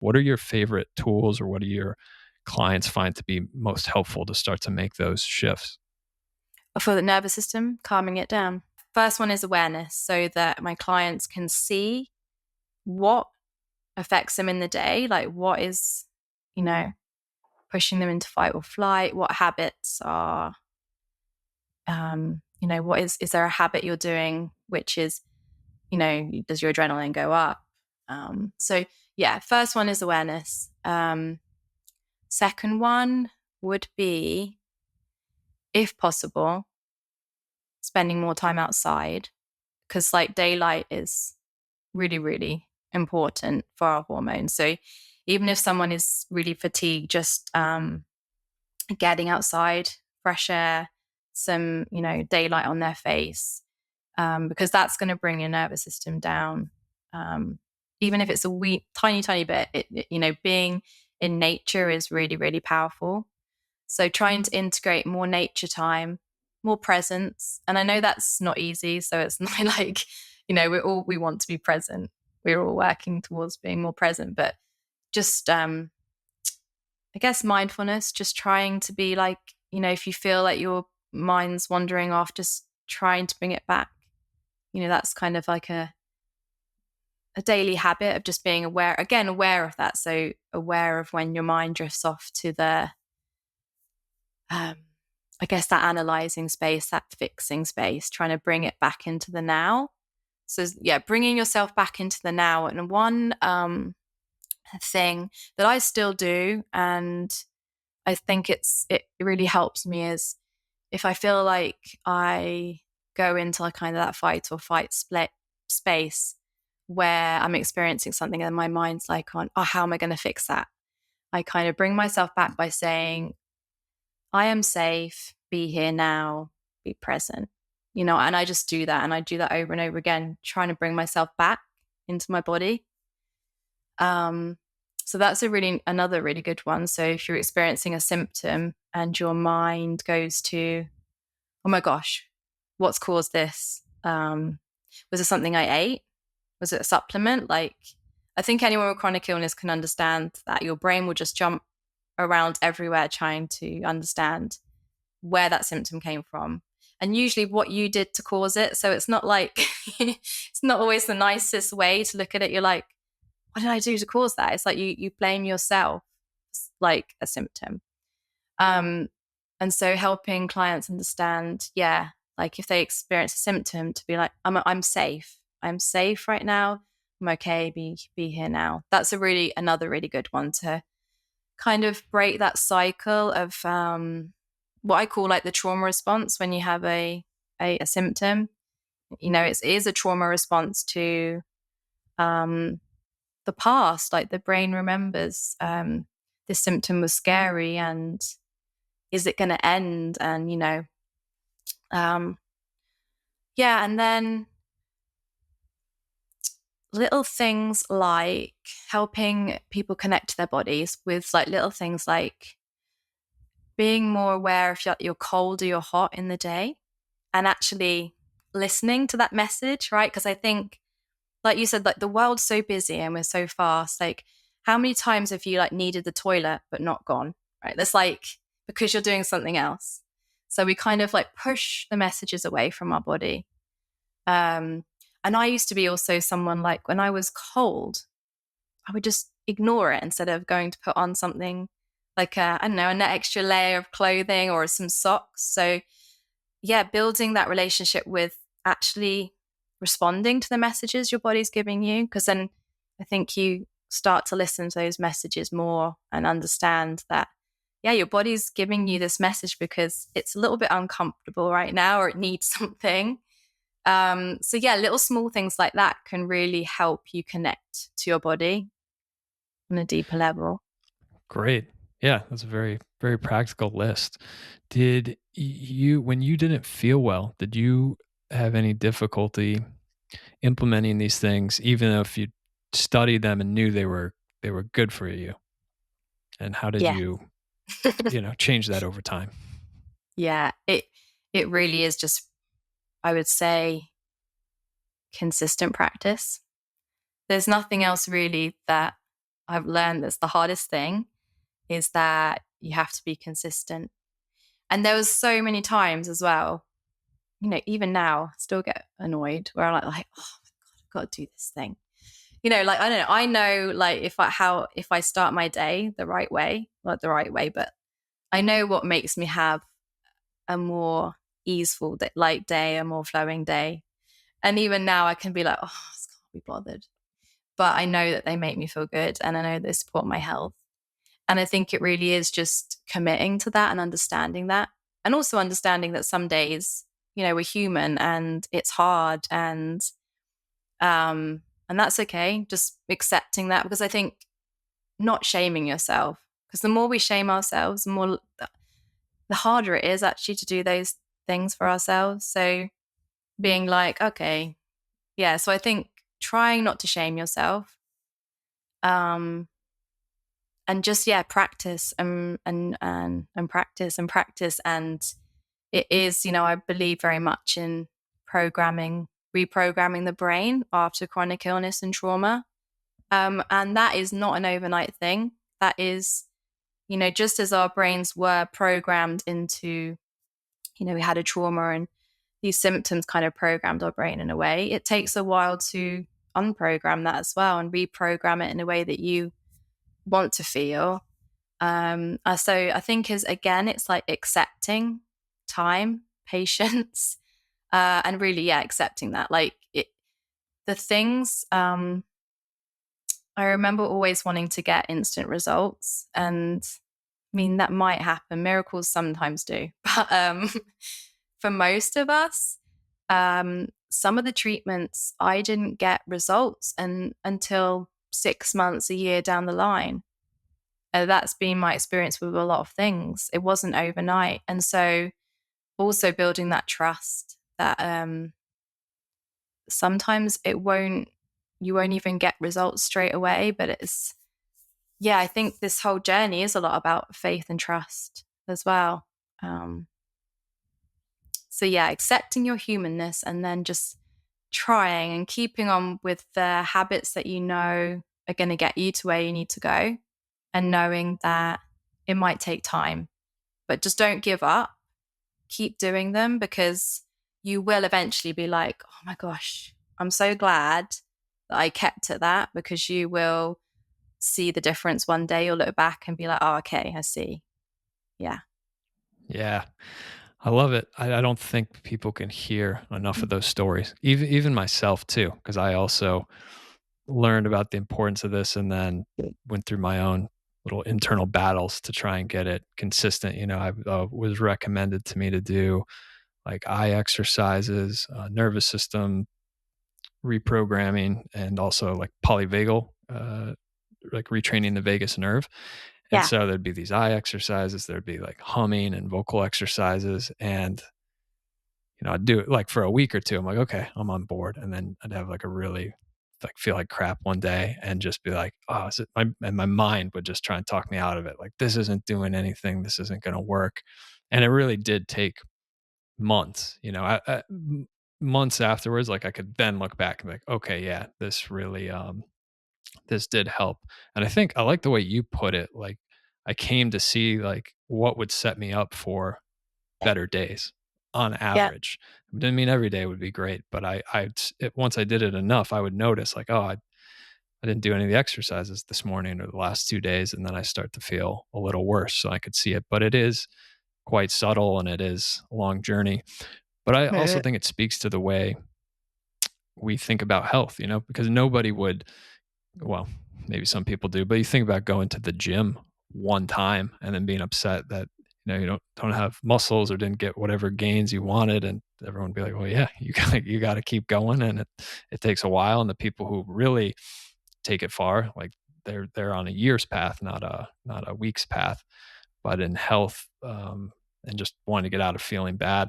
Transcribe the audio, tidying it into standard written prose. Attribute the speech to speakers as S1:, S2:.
S1: What are your favorite tools, or what do your clients find to be most helpful to start to make those shifts?
S2: For the nervous system, calming it down. First one is awareness, so that my clients can see what affects them in the day, like what is, you know, pushing them into fight or flight, what habits are, what is there a habit you're doing which is, does your adrenaline go up? So yeah, first one is awareness. Second one would be, if possible, spending more time outside, because like daylight is really, really important for our hormones. So even if someone is really fatigued, just getting outside, fresh air, some, daylight on their face, because that's going to bring your nervous system down. Even if it's a wee, tiny, tiny bit, being in nature is really, really powerful. So trying to integrate more nature time, more presence. And I know that's not easy. So it's not like, we want to be present. We're all working towards being more present, but just, I guess mindfulness, just trying to be like, if you feel like your mind's wandering off, just trying to bring it back. That's kind of like a daily habit of just being aware of that. So aware of when your mind drifts off to the, I guess, that analyzing space, that fixing space, trying to bring it back into the now. So yeah, bringing yourself back into the now. And one thing that I still do, and I think it really helps me, is if I feel like I go into like kind of that fight or fight split space where I'm experiencing something and my mind's like on, oh, how am I going to fix that? I kind of bring myself back by saying, I am safe, be here now, be present, and I just do that. And I do that over and over again, trying to bring myself back into my body. So that's another really good one. So if you're experiencing a symptom and your mind goes to, oh my gosh, what's caused this? Was it something I ate? Was it a supplement? Like, I think anyone with chronic illness can understand that your brain will just jump around everywhere trying to understand where that symptom came from, and usually what you did to cause it. So it's not like, it's not always the nicest way to look at it. You're like, what did I do to cause that? It's like you blame yourself, like a symptom. And so helping clients understand, yeah, like if they experience a symptom, to be like, I'm safe. I'm safe right now. I'm okay. Be here now. That's another really good one to kind of break that cycle of what I call like the trauma response when you have a symptom. It is a trauma response to the past. Like the brain remembers, this symptom was scary, and is it going to end? And yeah, and then little things like helping people connect to their bodies with like little things like being more aware if you're cold or you're hot in the day, and actually listening to that message, right? Because I think, like you said, like the world's so busy and we're so fast. Like, how many times have you like needed the toilet but not gone? Right? That's like because you're doing something else. So we kind of like push the messages away from our body. And I used to be also someone, like when I was cold, I would just ignore it instead of going to put on something like I don't know, an extra layer of clothing or some socks. So yeah, building that relationship with actually responding to the messages your body's giving you, because then I think you start to listen to those messages more and understand that, yeah, your body's giving you this message because it's a little bit uncomfortable right now, or it needs something. So yeah, little small things like that can really help you connect to your body on a deeper level.
S1: Great. Yeah, that's a very, very practical list. When you didn't feel well, did you have any difficulty implementing these things, even if you studied them and knew they were good for you? And how did
S2: Yeah.
S1: you, change that over time?
S2: Yeah, it really is just, I would say, consistent practice. There's nothing else really that I've learned that's the hardest thing, is that you have to be consistent. And there was so many times as well, even now, I still get annoyed where I'm like, oh my God, I've got to do this thing. Like, I don't know. I know, like, if I start my day the right way, not the right way, but I know what makes me have a more easeful day, a more flowing day. And even now I can be like, oh, I just can't be bothered. But I know that they make me feel good, and I know they support my health. And I think it really is just committing to that and understanding that. And also understanding that some days, we're human and it's hard, and that's okay. Just accepting that, because I think not shaming yourself, because the more we shame ourselves, the harder it is actually to do those things for ourselves. So being like, okay, yeah. So I think trying not to shame yourself, um, and just, yeah, practice and practice and practice. And it is, I believe very much in reprogramming the brain after chronic illness and trauma. And that is not an overnight thing. That is, just as our brains were programmed into, we had a trauma and these symptoms kind of programmed our brain in a way. It takes a while to unprogram that as well and reprogram it in a way that you want to feel. So I think it's like accepting time, patience, and really, yeah, accepting that. Like the things, I remember always wanting to get instant results, and I mean, that might happen. Miracles sometimes do. But for most of us, some of the treatments, I didn't get results until 6 months, a year down the line. That's been my experience with a lot of things. It wasn't overnight. And so also building that trust that sometimes you won't even get results straight away, but yeah, I think this whole journey is a lot about faith and trust as well. Um, so yeah, accepting your humanness and then just trying and keeping on with the habits that are going to get you to where you need to go, and knowing that it might take time, but just don't give up. Keep doing them, because you will eventually be like, oh my gosh, I'm so glad that I kept at that, because you will see the difference one day. You'll look back and be like, oh, okay, I see. Yeah.
S1: Yeah. I love it. I don't think people can hear enough of those stories. Even myself too, because I also learned about the importance of this and then went through my own little internal battles to try and get it consistent. I was recommended to me to do like eye exercises, nervous system reprogramming, and also like polyvagal, like retraining the vagus nerve. And
S2: Yeah.
S1: so there'd be these eye exercises, there'd be like humming and vocal exercises. And, I'd do it like for a week or two. I'm like, okay, I'm on board. And then I'd have like a really like feel like crap one day and just be like, oh, and my mind would just try and talk me out of it. Like, this isn't doing anything. This isn't going to work. And it really did take months, months afterwards. Like I could then look back and be like, okay, yeah, this really, this did help. And I think I like the way you put it. Like I came to see like what would set me up for better days on
S2: Yeah.
S1: average. It didn't mean every day would be great, but once I did it enough, I would notice like, oh, I didn't do any of the exercises this morning or the last 2 days. And then I start to feel a little worse. So I could see it, but it is quite subtle and it is a long journey. But I also
S2: Yeah.
S1: think it speaks to the way we think about health, because nobody would, well, maybe some people do, but you think about going to the gym one time and then being upset that you don't have muscles or didn't get whatever gains you wanted, and everyone would be like, well, yeah, you got to keep going, and it takes a while. And the people who really take it far, like they're on a year's path, not a week's path. But in health, and just wanting to get out of feeling bad,